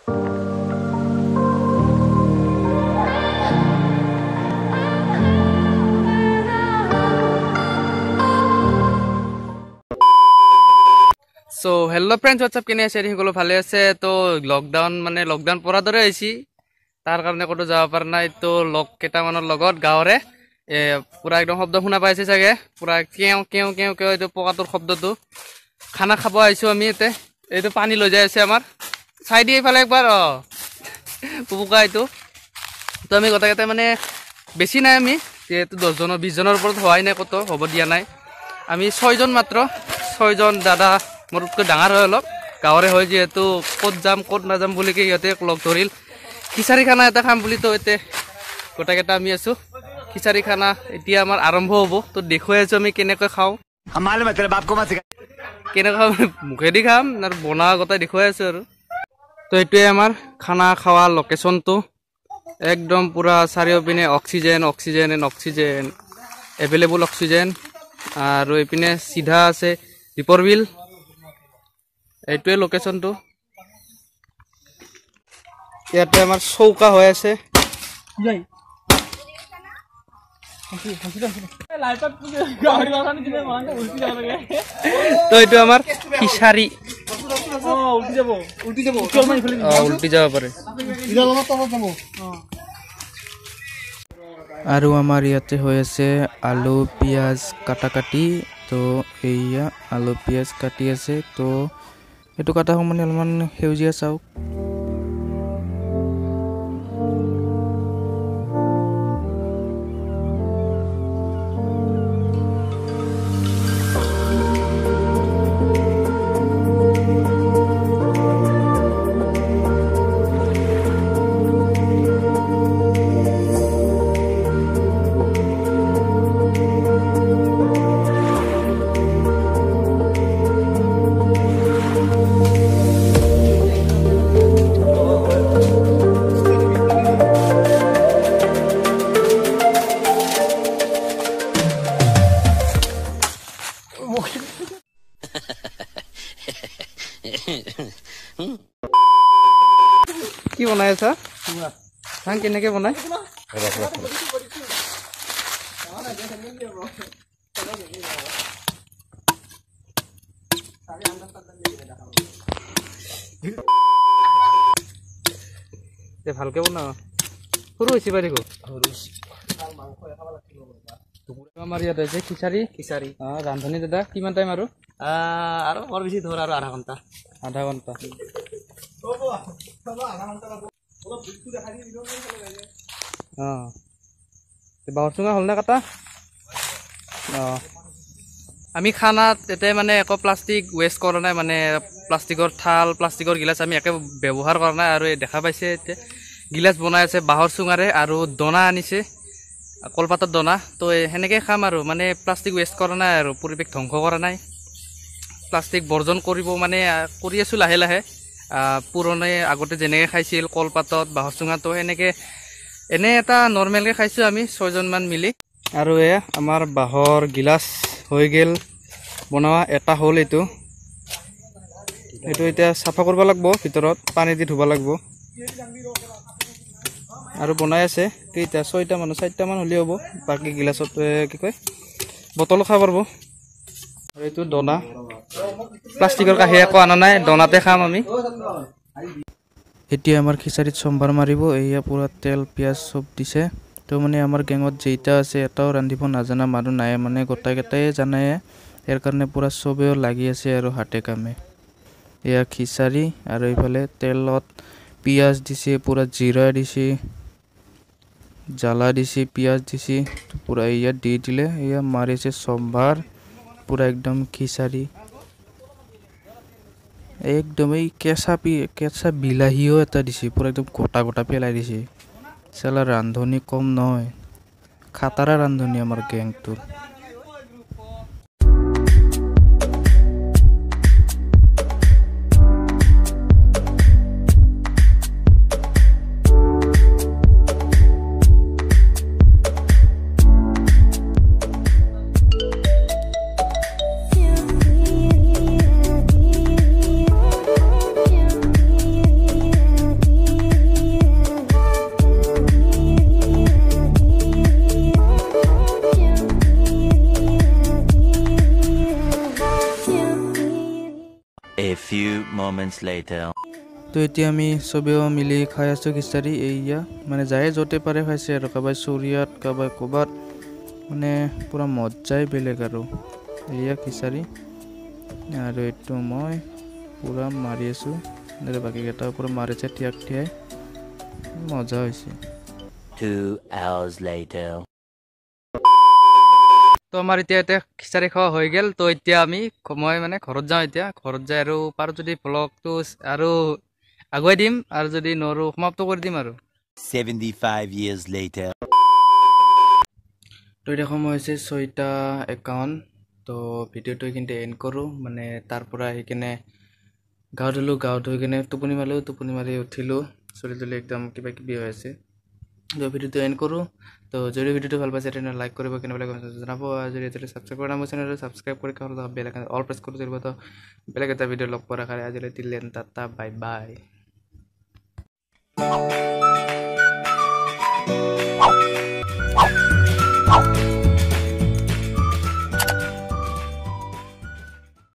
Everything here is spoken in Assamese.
So hello friends, what's up? Kene ase hikolo bhale ase to lockdown pora dore aisi tar karone koto jaba par nai to log keta manor logot gaore pura ekdom shobdo shuna paise sage pura keu keu keu keu eto pokator shobdo to khana khabo aisu ami ete eto pani loi jai ase amar side ei phale ekbar pupuka eto to ami gota kete mane beshi nai ami jehetu 10 jon 20 jonor upor hoai nai koto hobo dia nai ami 6 jon matro 6 jon dada মোৰতকৈ ডাঙৰ হয় অলপ গাঁৱৰে হয় যেহেতু ক'ত যাম ক'ত নাযাম বুলি কে ইহঁতে লগ ধৰিল খিচাৰি খানা এটা খাম বুলি তো এতে গোটাকেইটা আমি আছো খিচাৰি খানা এতিয়া আমাৰ আৰম্ভ হ'ব তো দেখুৱাই আছো আমি কেনেকৈ খাওঁ আমালে মানে বাপ কমা শিকাই কেনেকৈ মুখেদি খাম আৰু বনোৱা গোটাই দেখুৱাই আছো আৰু তো এইটোৱে আমাৰ খানা খাৱা লোকেশ্যনটো একদম পুৰা চাৰিওপিনে oxygen oxygen and oxygen available oxygen আৰু এইপিনে সিধা আছে দীপৰ বিল এইটোৱে লোকেশ্যনটো ইয়াতে আমাৰ চৌকা হৈ আছে তো এইটো আমাৰ খিচাৰি উল্টি যাব পাৰে আৰু আমাৰ ইয়াতে হৈ আছে আলু পিয়াজ কাটা কাটি তো এইয়া আলু পিয়াজ কাটি আছে তো এটো কাটা মানে অলমান হেউজিয়া চাওক কি বনাই আছা ধান কেনেকে বনাই ভালকে বনাও সৰু হৈছে পাৰিব আমাৰ ইয়াত আছে খিচাৰি ৰান্ধনি দাদা কিমান টাইম আৰু বৰ বেছি ধৰ আৰু আধা ঘণ্টা বাহৰ চুঙা হ'ল নে কাটা আমি খানাত এতে মানে একো প্লাষ্টিক ৱেষ্ট কৰা নাই মানে প্লাষ্টিকৰ থাল প্লাষ্টিকৰ গিলাচ আমি একে ব্যৱহাৰ কৰা নাই আৰু দেখা পাইছে এতিয়া গিলাচ বনাই আছে বাহৰ চুঙাৰে আৰু দনা আনিছে কলপাতৰ দনা তো সেনেকৈ খাম আৰু মানে প্লাষ্টিক ৱেষ্ট কৰা নাই আৰু পৰিৱেশ ধ্বংস কৰা নাই প্লাষ্টিক বৰ্জন কৰিব মানে কৰি আছোঁ লাহে লাহে পুৰণি আগতে যেনেকৈ খাইছিল কলপাতত বাহৰ চুঙাটো এনেকৈ এনে এটা নৰ্মেলকৈ খাইছোঁ আমি 6 জনমান মিলি আৰু এয়া আমাৰ বাহৰ গিলাচ হৈ গ'ল বনোৱা এটা হ'ল এইটো এতিয়া চাফা কৰিব লাগিব ভিতৰত পানী দি ধুব লাগিব আৰু বনাই আছে কেইটা 6টা মান 4টা মান হ'লে হ'ব বাকী গিলাচত কি কয় বটল খাব পাৰিব আৰু এইটো দনা প্লাষ্টিকৰ কাঁহী একো আনা নাই দনাতে খাম আমি এতিয়া আমাৰ খিচাৰিত সম্ভাৰ মাৰিব এয়া পুৰা তেল পিয়াজ চব দিছে তো মানে আমাৰ গেঙত যেইটা আছে এটাও ৰান্ধিব নাজানা মানুহ নাই মানে গোটাইকেইটাই জানে ইয়াৰ কাৰণে পুৰা চবেও লাগি আছে আৰু হাতে কামে এয়া খিচাৰি আৰু এইফালে তেলত পিয়াজ দিছে পুৰা জিৰা দিছে জ্বালা দিছে পিয়াজ দিছে পুৰা ইয়াত দি দিলে এয়া মাৰিছে সম্ভাৰ পুৰা একদম খিচাৰি একদম এই কেঁচা বিলাহীও এটা দিছে পুৰা একদম গোটা গোটা পেলাই দিছে চালা ৰান্ধনি কম নহয় খাতাৰা ৰান্ধনি আমাৰ গেংটোৰ moments later. তো এতিয়া আমি চবেও মিলি খাই আছোঁ খিচাৰি এইয়া মানে যায় য'তে পাৰে খাইছে আৰু কাৰোবাই চৰিয়াত কাৰোবাই ক'ৰবাত মানে পূৰা মজাই বেলেগ আৰু এইয়া খিচাৰি আৰু এইটো মই পূৰা মাৰি আছোঁ আৰু বাকীকেইটাও পূৰা মাৰিছে তিয়াক তিয়াই মজা হৈছে 2 hours later. তো আমাৰ এতিয়া খিচাৰি খোৱা হৈ গ'ল তো এতিয়া মই মানে ঘৰত যাওঁ এতিয়া ঘৰত যাই আৰু পাৰোঁ যদি ভ্লগটো আৰু আগুৱাই দিম আৰু যদি নোৱাৰোঁ সমাপ্ত কৰি দিম আৰু 75 years later. তো এতিয়া সময় হৈছে 6:51 তো ভিডিঅ'টো কিন্তু এণ্ড কৰোঁ মানে তাৰ পৰা আহি কিনে গা ধুলোঁ গা ধুই কিনে টোপনি মাৰি উঠিলোঁ চলি তলি একদম কিবা কিবি হৈ আছে তো ভিডিঅ'টো এণ্ড কৰোঁ তো যদি ভিডিঅ'টো ভাল পাইছে তেনেহ'লে লাইক কৰিব কেনেবাকৈ জনাব আৰু যদি এতিয়ালৈ ছাবস্ক্ৰাইব কৰা মোৰ চেনেলটো ছাবস্ক্ৰাইব কৰি কাষত বেল আইকন অল প্ৰেছ কৰি দিব তো বেলেগ এটা ভিডিঅ' লগ পোৱাৰ আশাৰে আজিলৈ দিলেন টাটা বাই বাই